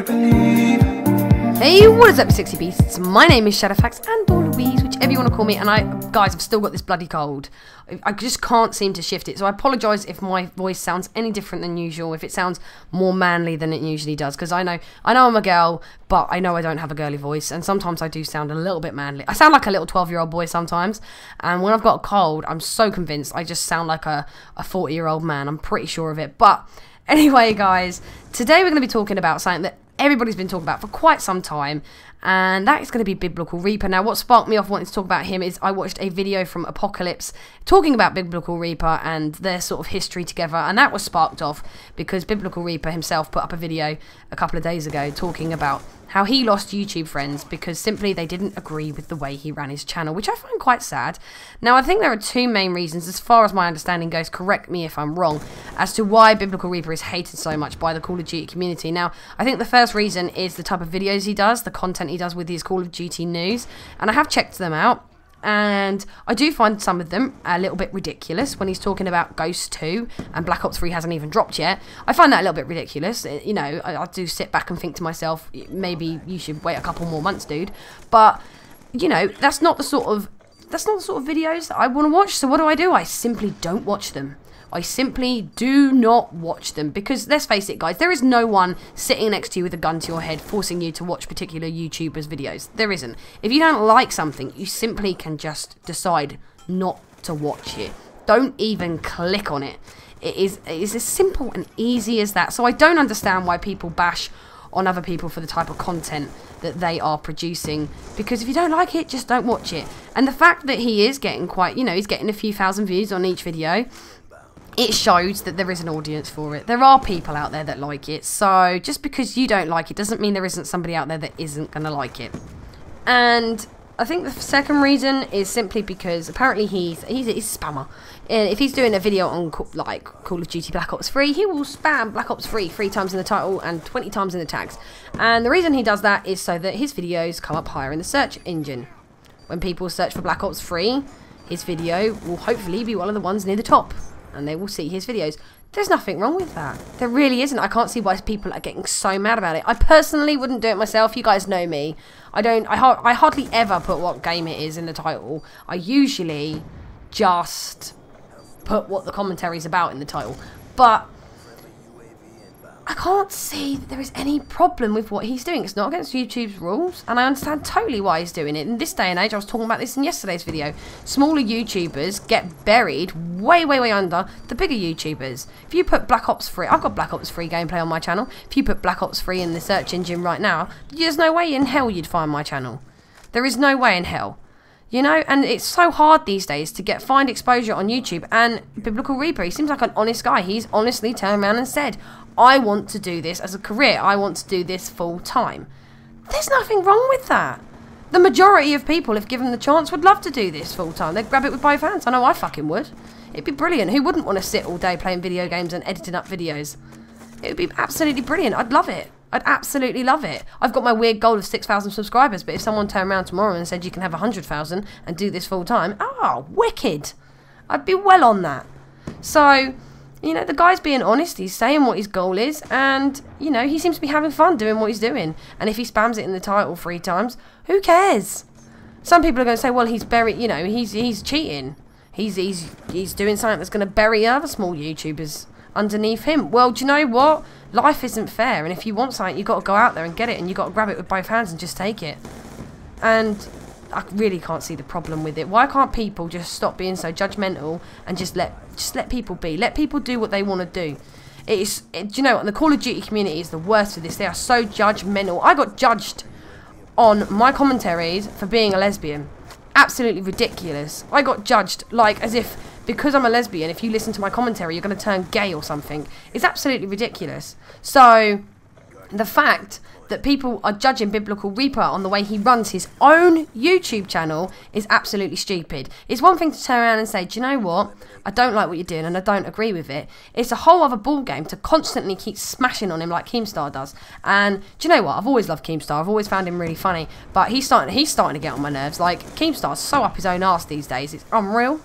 believe. Hey, what is up, sexy beasts? My name is Shadowfax and Louise, whichever you want to call me. And guys, I've still got this bloody cold. I just can't seem to shift it. So I apologise if my voice sounds any different than usual, if it sounds more manly than it usually does. Because I know I'm a girl, but I know I don't have a girly voice. And sometimes I do sound a little bit manly. I sound like a little 12-year-old boy sometimes. And when I've got a cold, I'm so convinced I just sound like a 40-year-old man. I'm pretty sure of it. But anyway, guys, today we're going to be talking about something that everybody's been talking about for quite some time, and that is going to be Biblical Reaper. Now, what sparked me off wanting to talk about him is I watched a video from Apocalypse talking about Biblical Reaper and their sort of history together, and that was sparked off because Biblical Reaper himself put up a video a couple of days ago talking about how he lost YouTube friends because simply they didn't agree with the way he ran his channel, which I find quite sad. Now, I think there are two main reasons, as far as my understanding goes, correct me if I'm wrong, as to why Biblical Reaper is hated so much by the Call of Duty community. Now, I think the first reason is the type of videos he does, the content he does with his Call of Duty news, and I have checked them out. And I do find some of them a little bit ridiculous when he's talking about Ghost 2 and Black Ops 3 hasn't even dropped yet. I find that a little bit ridiculous. You know, I do sit back and think to myself, maybe you should wait a couple more months, dude. But, you know, that's not the sort of videos that I want to watch. So what do? I simply don't watch them. I simply do not watch them because, let's face it, guys, there is no one sitting next to you with a gun to your head forcing you to watch particular YouTubers' videos. There isn't. If you don't like something, you simply can just decide not to watch it. Don't even click on it. It is as simple and easy as that. So I don't understand why people bash on other people for the type of content that they are producing, because if you don't like it, just don't watch it. And the fact that he is getting quite, you know, he's getting a few thousand views on each video, it shows that there is an audience for it. There are people out there that like it. So just because you don't like it doesn't mean there isn't somebody out there that isn't going to like it. And I think the second reason is simply because apparently he's a spammer. If he's doing a video on like Call of Duty Black Ops 3, he will spam Black Ops 3 3 times in the title and 20 times in the tags. And the reason he does that is so that his videos come up higher in the search engine. When people search for Black Ops 3, his video will hopefully be one of the ones near the top, and they will see his videos. There's nothing wrong with that. There really isn't. I can't see why people are getting so mad about it. I personally wouldn't do it myself. You guys know me. I hardly ever put what game it is in the title. I usually just put what the commentary is about in the title. But I can't see that there is any problem with what he's doing. It's not against YouTube's rules, and I understand totally why he's doing it. In this day and age, I was talking about this in yesterday's video, smaller YouTubers get buried way, way, way under the bigger YouTubers. If you put Black Ops 3, I've got Black Ops 3 gameplay on my channel. If you put Black Ops 3 in the search engine right now, there's no way in hell you'd find my channel. There is no way in hell. You know, and it's so hard these days to find exposure on YouTube. And Biblical Reaper, he seems like an honest guy. He's honestly turned around and said, I want to do this as a career. I want to do this full time. There's nothing wrong with that. The majority of people, if given the chance, would love to do this full time. They'd grab it with both hands. I know I fucking would. It'd be brilliant. Who wouldn't want to sit all day playing video games and editing up videos? It would be absolutely brilliant. I'd love it. I'd absolutely love it. I've got my weird goal of 6,000 subscribers, but if someone turned around tomorrow and said you can have 100,000 and do this full time, oh, wicked. I'd be well on that. So, you know, the guy's being honest. He's saying what his goal is, and, you know, he seems to be having fun doing what he's doing. And if he spams it in the title 3 times, who cares? Some people are going to say, well, he's buried, you know, he's cheating. He's doing something that's going to bury other small YouTubers underneath him. Well, do you know what? Life isn't fair, and if you want something, you've got to go out there and get it, and you've got to grab it with both hands and just take it. And I really can't see the problem with it. Why can't people just stop being so judgmental and just let people be? Let people do what they want to do. Do you know what? The Call of Duty community is the worst for this. They are so judgmental. I got judged on my commentaries for being a lesbian. Absolutely ridiculous. I got judged like as if because I'm a lesbian, if you listen to my commentary, you're going to turn gay or something. It's absolutely ridiculous. So the fact that people are judging Biblical Reaper on the way he runs his own YouTube channel is absolutely stupid. It's one thing to turn around and say, do you know what? I don't like what you're doing and I don't agree with it. It's a whole other ball game to constantly keep smashing on him like Keemstar does. And do you know what? I've always loved Keemstar. I've always found him really funny. But he's starting to get on my nerves. Like, Keemstar's so up his own arse these days. It's unreal.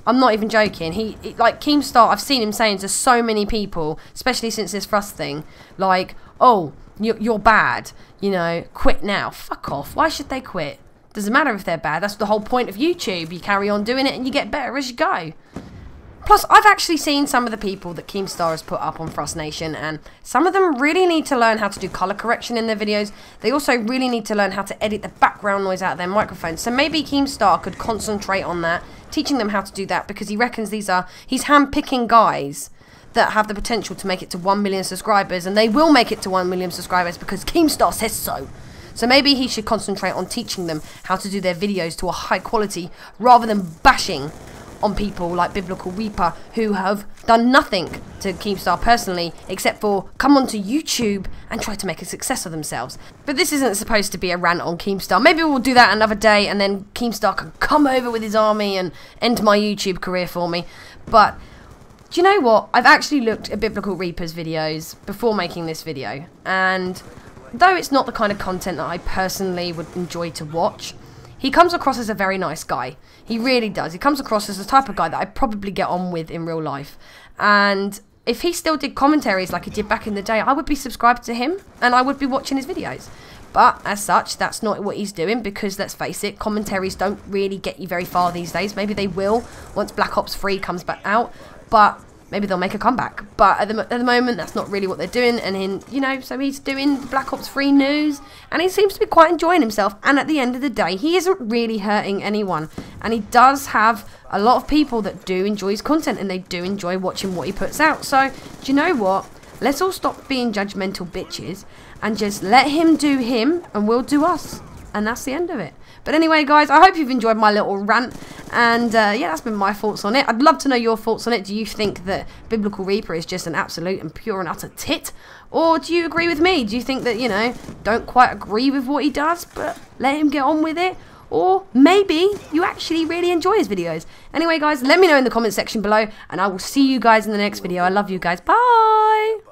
I'm not even joking. Like Keemstar, I've seen him saying to so many people, especially since this Thrust thing, like, oh, you're bad, you know, quit now. Fuck off. Why should they quit? Doesn't matter if they're bad. That's the whole point of YouTube. You carry on doing it and you get better as you go. Plus, I've actually seen some of the people that Keemstar has put up on Frost Nation, and some of them really need to learn how to do colour correction in their videos. They also really need to learn how to edit the background noise out of their microphones. So maybe Keemstar could concentrate on that, teaching them how to do that, because he reckons he's hand-picking guys that have the potential to make it to 1 million subscribers, and they will make it to 1 million subscribers because Keemstar says so. So maybe he should concentrate on teaching them how to do their videos to a high quality, rather than bashing on people like Biblical Reaper, who have done nothing to Keemstar personally except for come onto YouTube and try to make a success of themselves. But this isn't supposed to be a rant on Keemstar. Maybe we'll do that another day, and then Keemstar can come over with his army and end my YouTube career for me. But do you know what? I've actually looked at Biblical Reaper's videos before making this video, and though it's not the kind of content that I personally would enjoy to watch, he comes across as a very nice guy. He really does. He comes across as the type of guy that I'd probably get on with in real life. And if he still did commentaries like he did back in the day, I would be subscribed to him and I would be watching his videos. But as such, that's not what he's doing, because let's face it, commentaries don't really get you very far these days. Maybe they will once Black Ops 3 comes back out, but maybe they'll make a comeback. But at the moment, that's not really what they're doing. And, you know, so he's doing Black Ops 3 news, and he seems to be quite enjoying himself. And at the end of the day, he isn't really hurting anyone. And he does have a lot of people that do enjoy his content, and they do enjoy watching what he puts out. So, do you know what? Let's all stop being judgmental bitches and just let him do him, and we'll do us. And that's the end of it. But anyway, guys, I hope you've enjoyed my little rant. And, yeah, that's been my thoughts on it. I'd love to know your thoughts on it. Do you think that Biblical Reaper is just an absolute and pure and utter tit? Or do you agree with me? Do you think that, you know, don't quite agree with what he does, but let him get on with it? Or maybe you actually really enjoy his videos. Anyway, guys, let me know in the comment section below, and I will see you guys in the next video. I love you guys. Bye!